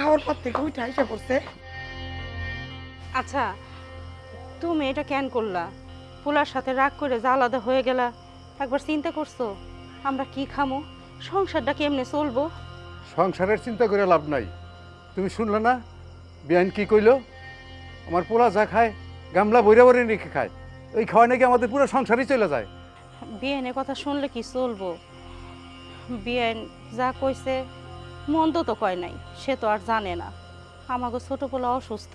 খাওয়ার পর থেকে উঠে এসে পড়ছে। আচ্ছা, তুমি এটা কেন করলা? পোলার সাথে রাগ করে যে আলাদা হয়ে গেলা, একবার চিন্তা করছো আমরা কি খামো, সংসারটা কেমনে চলবো? সংসারের চিন্তা করে লাভ নাই। তুমি শুনলে না বিয়ান কি কইলো? আমার পোলা যা খায় গামলা বইরা বইরা রেখে খায়, ওই খাওয়া নাকি আমাদের পুরো সংসারই চলে যায়। বিয়েনের কথা শুনলে কি চলবো? বিয়েন যা কইছে মন্দ তো কয় নাই, সে তো আর জানে না আমাকে ছোট পোলা অসুস্থ,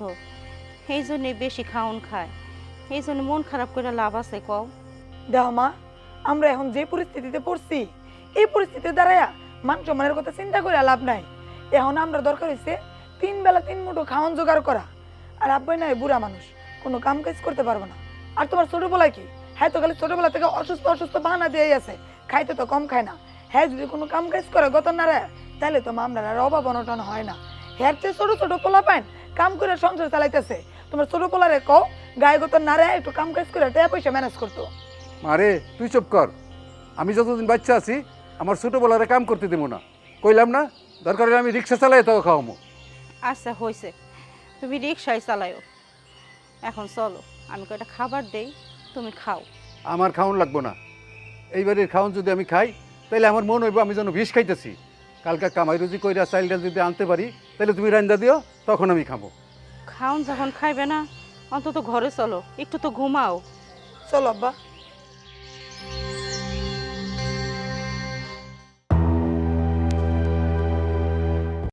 এই জন্যে বেশি খাওন খায়। এই জন্য মন খারাপ করে লাভ আছে কও? দেখো মা, আমরা এখন যে পরিস্থিতিতে পড়ছি, এই পরিস্থিতিতে দাঁড়ায়া মান সম্মানের কথা চিন্তা করে লাভ নাই। এখন আমরা দরকার হয়েছে 3 বেলা 3 মুঠো খাওয়ান জোগাড় করা। আর আব্বাই নাই বুড়া মানুষ, কোনো কাম কাজ করতে পারবো না। আর তোমার ছোটবেলায় কি, হ্যাঁ তো খালি ছোটবেলা থেকে অসুস্থ অসুস্থ বাহানা দিয়েই আছে, খাইতে তো কম খায় না। হ্যাঁ যদি কোনো কাম কাজ করে গত না রে, তাহলে তো মামলার আর অভাব অনটন হয় না। হ্যাঁ চেয়ে ছোট ছোট পোলা পাইন কাম করে সংসার চালাইতেছে। তোমার ছোট পোলারে কও গায়ে গত না রে একটু কাম কাজ করে টাকা পয়সা ম্যানেজ করতো। মারে তুই চুপ কর। আমি যতদিন বাচ্চা আছি আমার ছোটো বলারে কাম করতে দেবো না, কইলাম না? দরকার হলে আমি রিক্সা চালাই তাও খাওয়ামো। আচ্ছা হয়েছে, তুমি রিক্সায় চালাও। এখন চলো আমি কয়টা খাবার দেই, তুমি খাও। আমার খাওয়ান লাগবো না। এইবারের খাওয়ান যদি আমি খাই তাহলে আমার মন হইব আমি যেন বিষ খাইতেছি। কালকা কামাই রুজি কইরা চাইল ডাল যদি আনতে পারি তাহলে তুমি রান্দা দিও, তখন আমি খাবো। খাওন যখন খাইবে না, অন্তত ঘরে চলো, একটু তো ঘুমাও। চলো আব্বা।